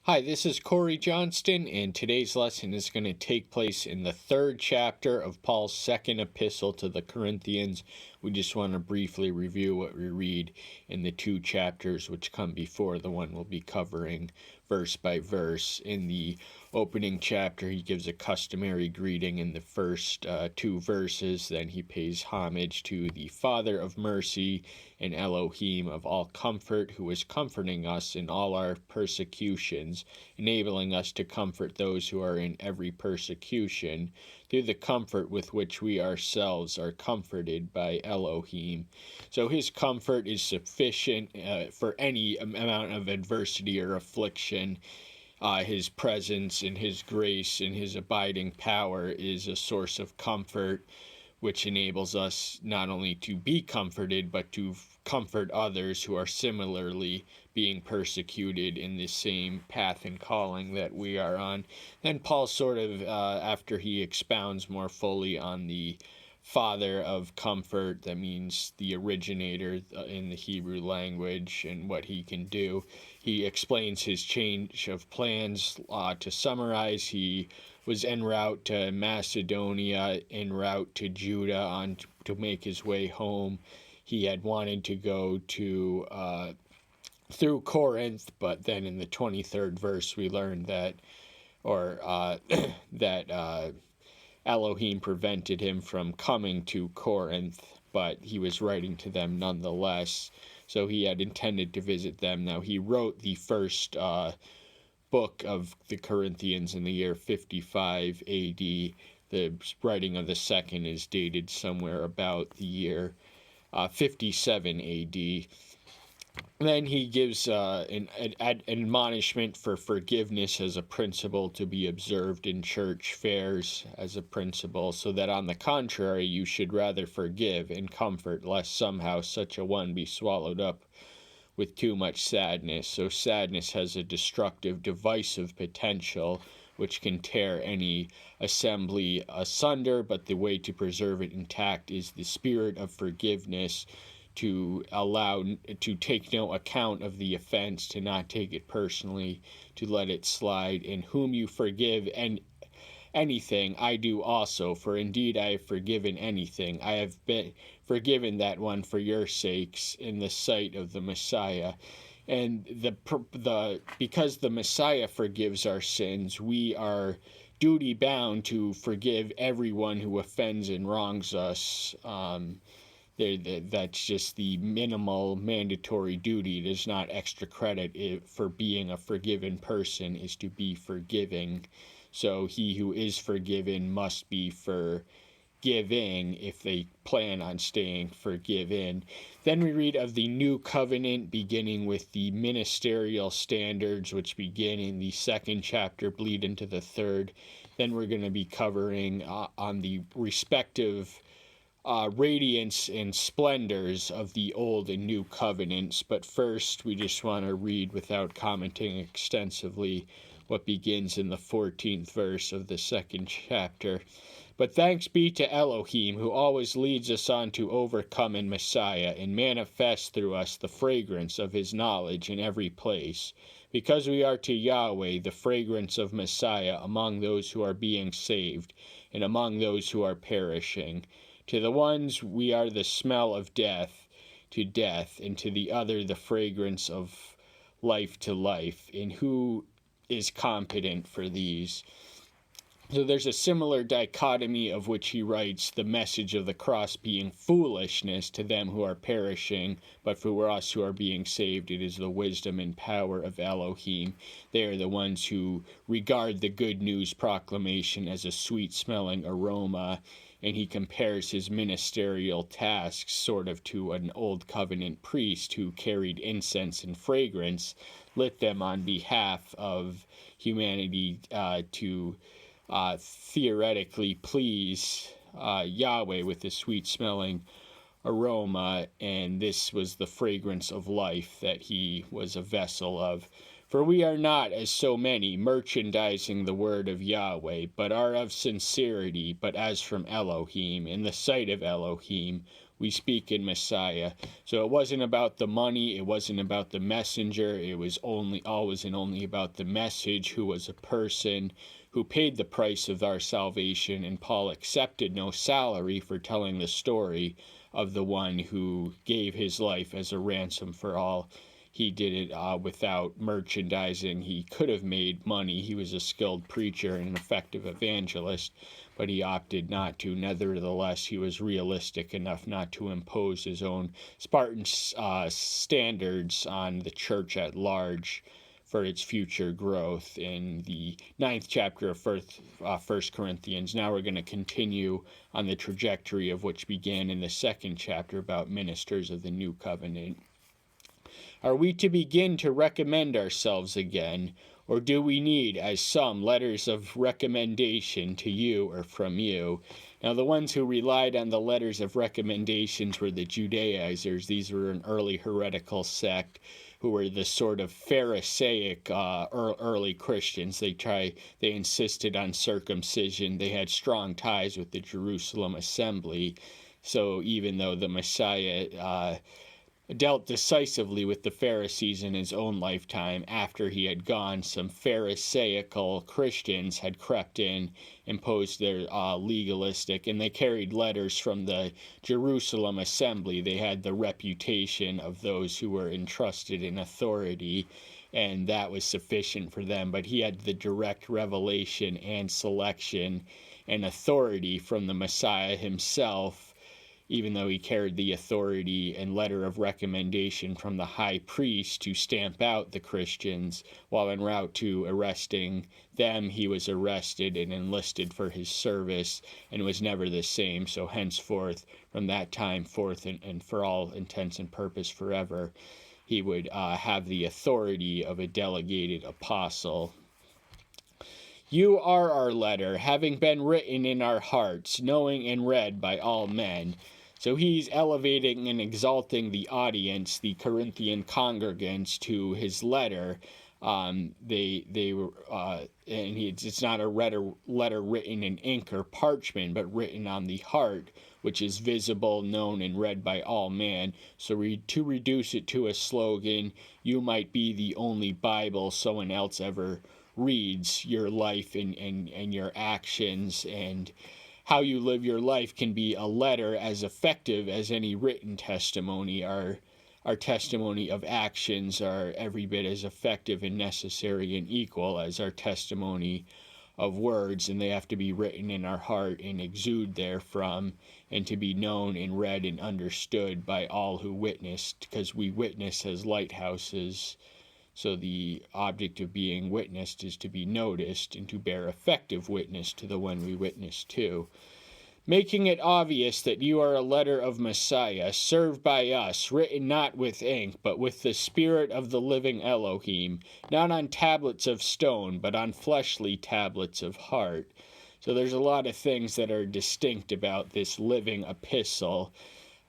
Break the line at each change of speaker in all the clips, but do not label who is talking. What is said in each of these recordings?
Hi, this is Corey Johnston, and today's lesson is going to take place in the third chapter of Paul's second epistle to the Corinthians. We just want to briefly review what we read in the two chapters which come before the one we'll be covering verse by verse. In the opening chapter, he gives a customary greeting in the first two verses. Then he pays homage to the Father of mercy and Elohim of all comfort, who is comforting us in all our persecutions, enabling us to comfort those who are in every persecution, through the comfort with which we ourselves are comforted by Elohim. So his comfort is sufficient for any amount of adversity or affliction. His presence and his grace and his abiding power is a source of comfort, which enables us not only to be comforted, but to comfort others who are similarly being persecuted in the same path and calling that we are on. Then Paul sort of, after he expounds more fully on the Father of comfort, that means the originator in the Hebrew language and what he can do, he explains his change of plans. To summarize, he was en route to Macedonia, en route to Judah to make his way home. He had wanted to go to through Corinth, but then in the 23rd verse we learned that Elohim prevented him from coming to Corinth, but he was writing to them nonetheless. So he had intended to visit them. Now, he wrote the first book of the Corinthians in the year 55 AD. The writing of the second is dated somewhere about the year 57 AD. Then he gives an admonishment for forgiveness as a principle to be observed in church fairs as a principle, so that on the contrary you should rather forgive and comfort, lest somehow such a one be swallowed up with too much sadness. So sadness has a destructive, divisive potential which can tear any assembly asunder, but the way to preserve it intact is the spirit of forgiveness, to take no account of the offense, to not take it personally, to let it slide. In whom you forgive anything, I do also, for indeed I have forgiven anything. I have been forgiven that one for your sakes in the sight of the Messiah. And because the Messiah forgives our sins, we are duty bound to forgive everyone who offends and wrongs us. That's just the minimal mandatory duty. It is not extra credit for being a forgiven person is to be forgiving. So he who is forgiven must be forgiving if they plan on staying forgiven. Then we read of the new covenant, beginning with the ministerial standards, which begin in the second chapter, bleed into the third. Then we're going to be covering on the respective radiance and splendors of the old and new covenants. But first, we just want to read without commenting extensively what begins in the 14th verse of the second chapter. But thanks be to Elohim, who always leads us on to overcome in Messiah, and manifests through us the fragrance of his knowledge in every place, because we are to Yahweh the fragrance of Messiah among those who are being saved, and among those who are perishing. To the ones we are the smell of death to death, and to the other the fragrance of life to life. And who is competent for these? So there's a similar dichotomy of which he writes, the message of the cross being foolishness to them who are perishing, but for us who are being saved, it is the wisdom and power of Elohim. They are the ones who regard the good news proclamation as a sweet-smelling aroma, and he compares his ministerial tasks sort of to an old covenant priest who carried incense and fragrance, lit them on behalf of humanity to theoretically please Yahweh with a sweet-smelling aroma, and this was the fragrance of life that he was a vessel of. For we are not, as so many, merchandising the word of Yahweh, but are of sincerity, but as from Elohim, in the sight of Elohim, we speak in Messiah. So it wasn't about the money, it wasn't about the messenger, it was always and only about the message, who was a person who paid the price of our salvation, and Paul accepted no salary for telling the story of the one who gave his life as a ransom for all. He did it without merchandising. He could have made money. He was a skilled preacher and an effective evangelist, but he opted not to. Nevertheless, he was realistic enough not to impose his own Spartan standards on the church at large for its future growth. In the 9th chapter of First Corinthians, now we're going to continue on the trajectory of which began in the 2nd chapter about ministers of the new covenant. Are we to begin to recommend ourselves again, or do we need, as some, letters of recommendation to you or from you? Now, the ones who relied on the letters of recommendations were the Judaizers. These were an early heretical sect who were the sort of Pharisaic early Christians. They insisted on circumcision. They had strong ties with the Jerusalem assembly. So even though the Messiah dealt decisively with the Pharisees in his own lifetime, after he had gone, some Pharisaical Christians had crept in, imposed their legalistic, and they carried letters from the Jerusalem assembly. They had the reputation of those who were entrusted in authority, and that was sufficient for them. But he had the direct revelation and selection and authority from the Messiah himself, even though he carried the authority and letter of recommendation from the high priest to stamp out the Christians. While en route to arresting them, he was arrested and enlisted for his service and was never the same. So henceforth, from that time forth, and for all intents and purpose forever, he would have the authority of a delegated apostle. You are our letter, having been written in our hearts, knowing and read by all men. So he's elevating and exalting the audience, the Corinthian congregants, to his letter. It's not a letter written in ink or parchment, but written on the heart, which is visible, known, and read by all man. So to reduce it to a slogan, you might be the only Bible someone else ever reads. Your life and your actions and how you live your life can be a letter as effective as any written testimony. Our testimony of actions are every bit as effective and necessary and equal as our testimony of words, and they have to be written in our heart and exude therefrom, and to be known and read and understood by all who witnessed, because we witness as lighthouses. So the object of being witnessed is to be noticed and to bear effective witness to the one we witness to. Making it obvious that you are a letter of Messiah, served by us, written not with ink, but with the Spirit of the living Elohim, not on tablets of stone, but on fleshly tablets of heart. So there's a lot of things that are distinct about this living epistle.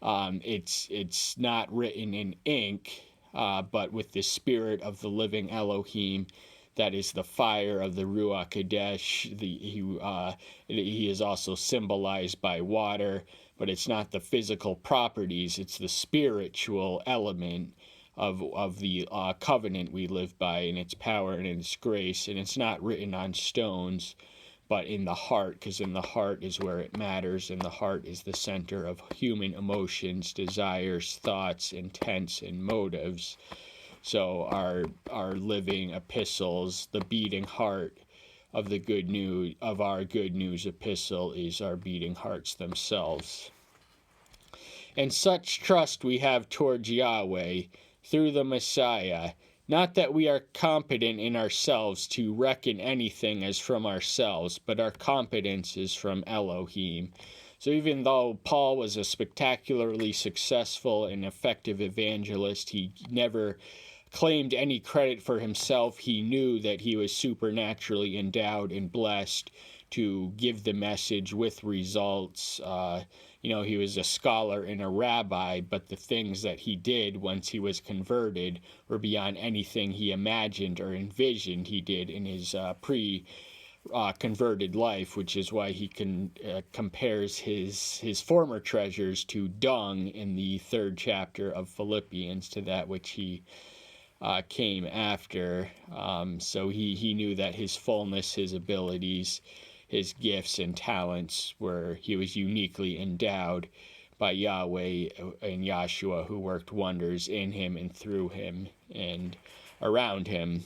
It's not written in ink, but with the Spirit of the living Elohim, that is the fire of the Ruach Kadesh. He is also symbolized by water, but it's not the physical properties, it's the spiritual element of the covenant we live by, and its power and its grace. And it's not written on stones, but in the heart, because in the heart is where it matters, and the heart is the center of human emotions, desires, thoughts, intents, and motives. So our living epistles, the beating heart of the good news, of our good news epistle, is our beating hearts themselves. And such trust we have towards Yahweh through the Messiah, not that we are competent in ourselves to reckon anything as from ourselves, but our competence is from Elohim. So even though Paul was a spectacularly successful and effective evangelist, he never claimed any credit for himself. He knew that he was supernaturally endowed and blessed to give the message with results. He was a scholar and a rabbi, but the things that he did once he was converted were beyond anything he imagined or envisioned he did in his converted life, which is why he compares his former treasures to dung in the 3rd chapter of Philippians, to that which he came after. So he knew that his fullness, his abilities, his gifts and talents he was uniquely endowed by Yahweh and Yahshua, who worked wonders in him and through him and around him,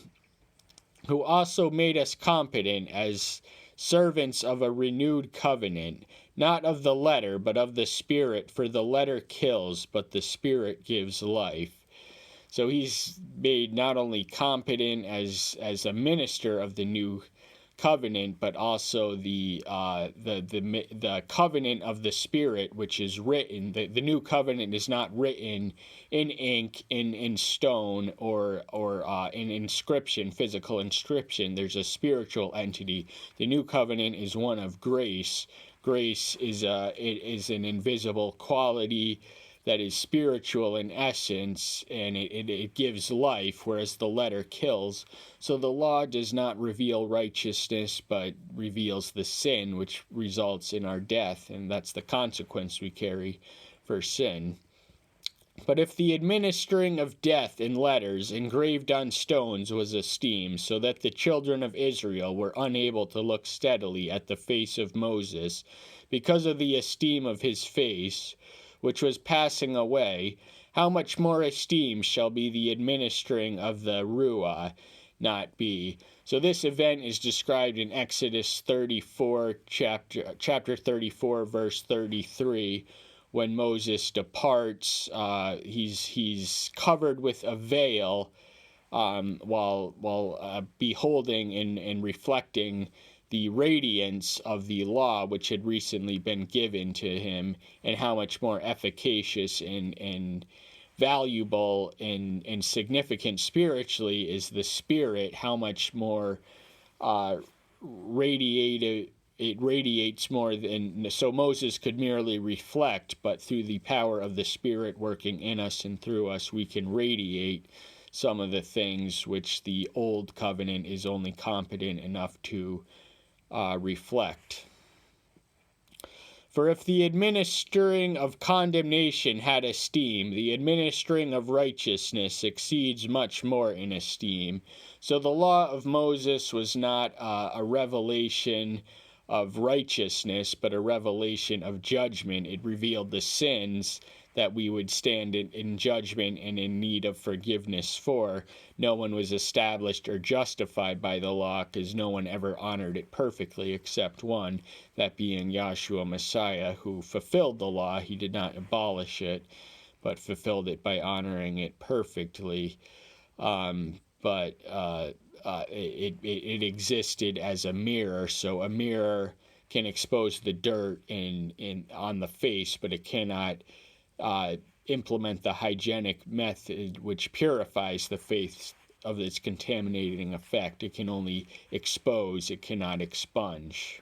who also made us competent as servants of a renewed covenant, not of the letter, but of the Spirit, for the letter kills, but the Spirit gives life. So he's made not only competent as a minister of the new covenant, but also the covenant of the Spirit, which is written. The new covenant is not written in ink, in stone, or in inscription, physical inscription. There's a spiritual entity. The new covenant is one of grace. Grace is an invisible quality that is spiritual in essence, and it gives life, whereas the letter kills. So the law does not reveal righteousness, but reveals the sin, which results in our death, and that's the consequence we carry for sin. But if the administering of death in letters engraved on stones was esteemed, so that the children of Israel were unable to look steadily at the face of Moses, because of the esteem of his face, which was passing away, how much more esteemed shall be the administering of the Ruah, not be. So this event is described in Exodus 34, chapter 34, verse 33, when Moses departs. He's covered with a veil while beholding and reflecting the radiance of the law which had recently been given to him, and how much more efficacious and valuable and significant spiritually is the Spirit, how much more it radiates more than, so Moses could merely reflect, but through the power of the Spirit working in us and through us, we can radiate some of the things which the old covenant is only competent enough to reflect. For if the administering of condemnation had esteem, the administering of righteousness exceeds much more in esteem. So the law of Moses was not a revelation of righteousness, but a revelation of judgment. It revealed the sins that we would stand in judgment and in need of forgiveness for. No one was established or justified by the law, because no one ever honored it perfectly except one, that being Yahshua Messiah, who fulfilled the law. He did not abolish it, but fulfilled it by honoring it perfectly. It existed as a mirror, so a mirror can expose the dirt on the face, but it cannot implement the hygienic method which purifies the face of its contaminating effect. It can only expose, it cannot expunge.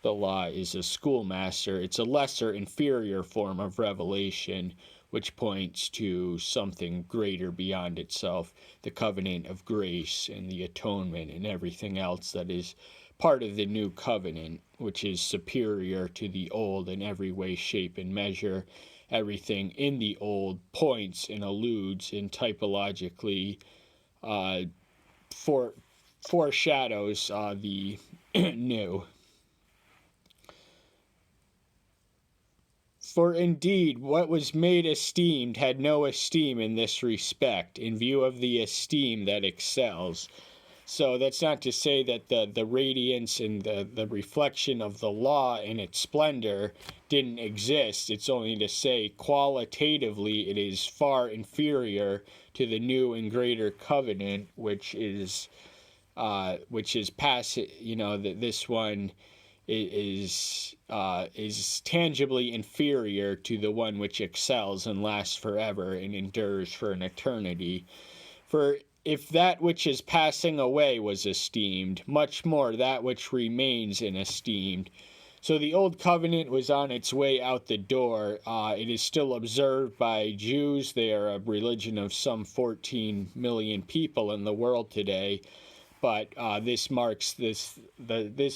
The law is a schoolmaster. It's a lesser, inferior form of revelation, which points to something greater beyond itself, the covenant of grace and the atonement and everything else that is part of the new covenant, which is superior to the old in every way, shape, and measure. Everything in the old points and alludes and typologically foreshadows the new. For indeed, what was made esteemed had no esteem in this respect, in view of the esteem that excels. So that's not to say that the radiance and the reflection of the law in its splendor didn't exist. It's only to say qualitatively it is far inferior to the new and greater covenant, which is past. That this one is tangibly inferior to the one which excels and lasts forever and endures for an eternity. For if that which is passing away was esteemed, much more that which remains in esteemed. So the old covenant was on its way out the door. It is still observed by Jews. They are a religion of some 14 million people in the world today. but this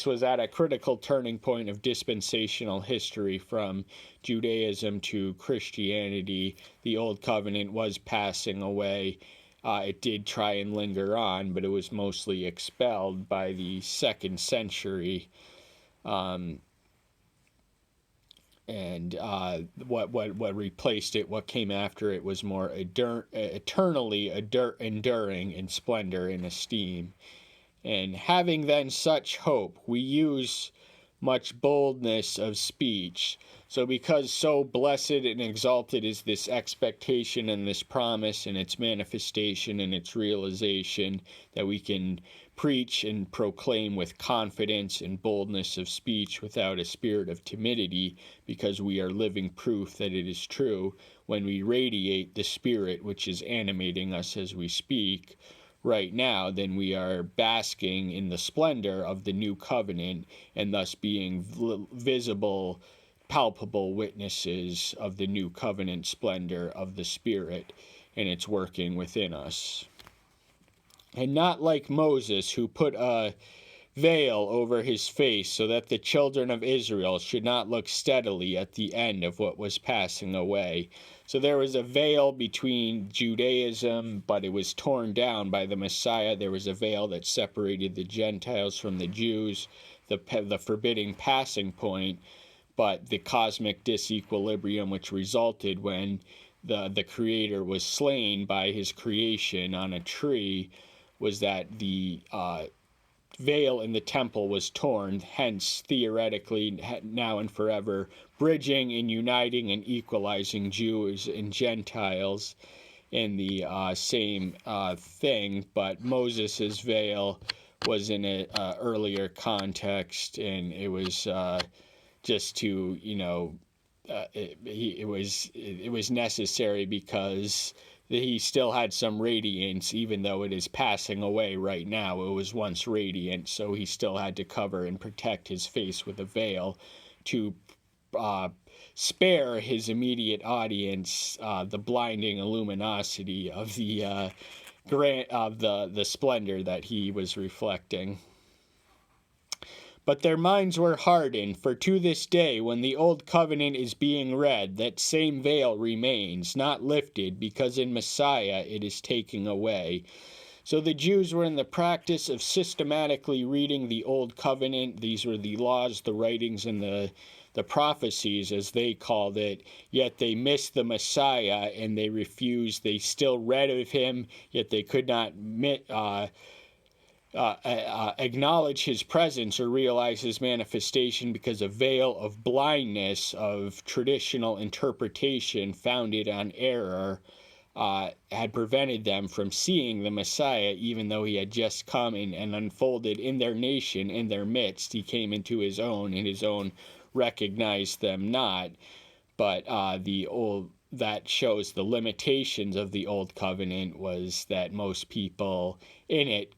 was at a critical turning point of dispensational history from Judaism to Christianity. The Old Covenant was passing away. It did try and linger on, but it was mostly expelled by the 2nd century. And what replaced it, what came after it, was more eternally enduring in splendor and esteem. And having then such hope, we use much boldness of speech. So because so blessed and exalted is this expectation and this promise and its manifestation and its realization, that we can preach and proclaim with confidence and boldness of speech without a spirit of timidity, because we are living proof that it is true when we radiate the Spirit which is animating us as we speak right now. Then we are basking in the splendor of the new covenant, and thus being visible, palpable witnesses of the new covenant splendor of the Spirit and its working within us. And not like Moses, who put a veil over his face so that the children of Israel should not look steadily at the end of what was passing away. So there was a veil between Judaism, but it was torn down by the Messiah. There was a veil that separated the Gentiles from the Jews, the forbidding passing point, but the cosmic disequilibrium which resulted when the Creator was slain by his creation on a tree was that the veil in the temple was torn, hence theoretically now and forever bridging and uniting and equalizing Jews and Gentiles in the same thing. But Moses's veil was in an earlier context, and it was just to, it was necessary because he still had some radiance, even though it is passing away right now. It was once radiant, so he still had to cover and protect his face with a veil to spare his immediate audience the blinding luminosity of the splendor that he was reflecting. But their minds were hardened, for to this day, when the Old Covenant is being read, that same veil remains, not lifted, because in Messiah it is taken away. So the Jews were in the practice of systematically reading the Old Covenant. These were the laws, the writings, and the prophecies, as they called it, yet they missed the Messiah, and they refused. They still read of him, yet they could not acknowledge his presence or realize his manifestation, because a veil of blindness of traditional interpretation founded on error had prevented them from seeing the Messiah, even though he had just come in and unfolded in their nation, in their midst. He came into his own, and his own recognized them not. But that shows the limitations of the Old Covenant, was that most people in it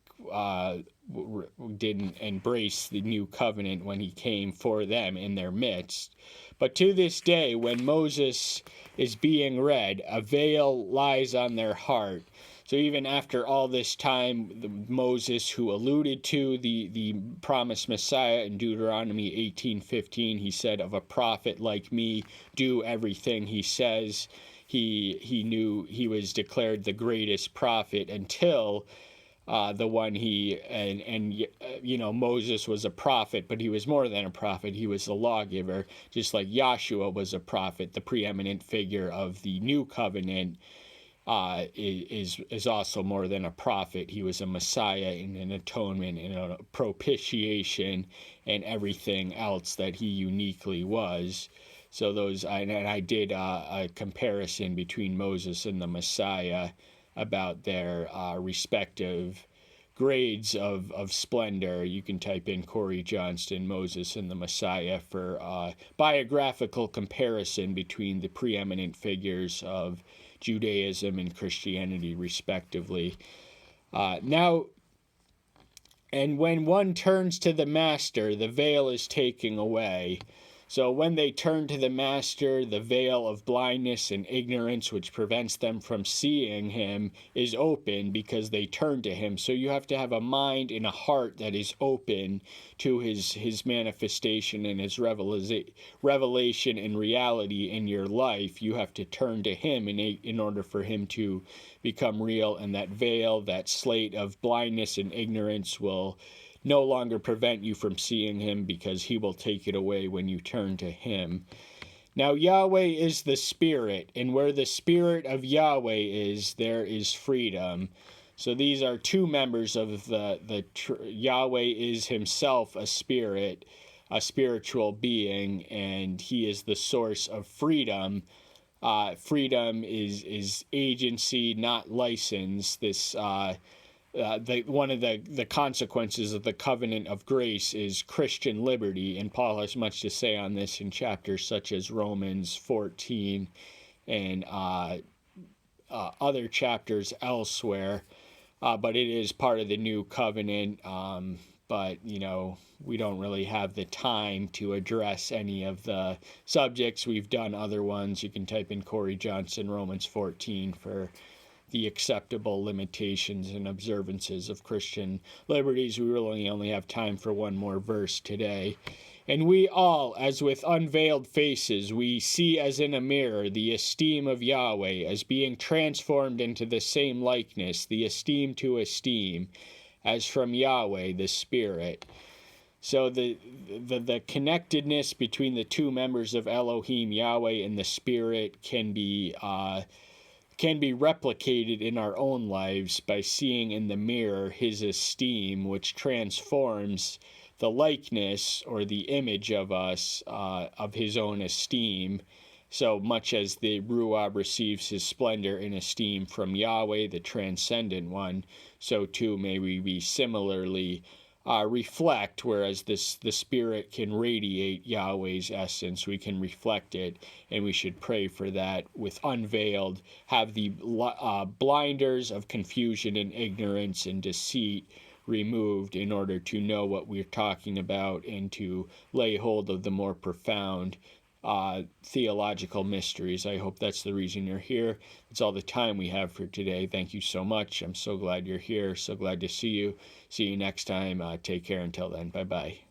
didn't embrace the new covenant when he came for them in their midst. But to this day, when Moses is being read, a veil lies on their heart. So even after all this time, Moses, who alluded to the promised Messiah in Deuteronomy 18:15, he said, "Of a prophet like me, do everything he says." He knew he was declared the greatest prophet until Moses was a prophet, but he was more than a prophet. He was a lawgiver, just like Yahshua was a prophet. The preeminent figure of the new covenant is also more than a prophet. He was a Messiah and an atonement and a propitiation and everything else that he uniquely was. So I did a comparison between Moses and the Messiah about their respective grades of splendor. You can type in Corey Johnston, Moses and the Messiah for biographical comparison between the preeminent figures of Judaism and Christianity, respectively. Now, and when one turns to the Master, the veil is taken away. So when they turn to the Master, the veil of blindness and ignorance, which prevents them from seeing him, is open because they turn to him. So you have to have a mind and a heart that is open to his manifestation and his revelation and reality in your life. You have to turn to him in order for him to become real, and that veil, that slate of blindness and ignorance will no longer prevent you from seeing him, because he will take it away when you turn to him. Now, Yahweh is the Spirit, and where the Spirit of Yahweh is, there is freedom. So these are two members of Yahweh is himself a spirit, a spiritual being, and he is the source of freedom. Freedom is agency, not license. One of the consequences of the covenant of grace is Christian liberty, and Paul has much to say on this in chapters such as Romans 14 and other chapters elsewhere. But it is part of the new covenant. But we don't really have the time to address any of the subjects. We've done other ones. You can type in Corey Johnston, Romans 14 for the acceptable limitations and observances of Christian liberties. We really only have time for one more verse today. And we all, as with unveiled faces, we see as in a mirror the esteem of Yahweh, as being transformed into the same likeness, the esteem to esteem, as from Yahweh the Spirit. So the connectedness between the two members of Elohim, Yahweh, and the Spirit can be replicated in our own lives by seeing in the mirror his esteem, which transforms the likeness or the image of us, of his own esteem. So much as the Ruach receives his splendor and esteem from Yahweh, the transcendent one, so too may we be similarly reflect, whereas the Spirit can radiate Yahweh's essence. We can reflect it, and we should pray for that with unveiled, have the blinders of confusion and ignorance and deceit removed in order to know what we're talking about and to lay hold of the more profound theological mysteries. I hope that's the reason you're here. That's all the time we have for today. Thank you so much. I'm so glad you're here. So glad to see you. See you next time. Take care until then. Bye-bye.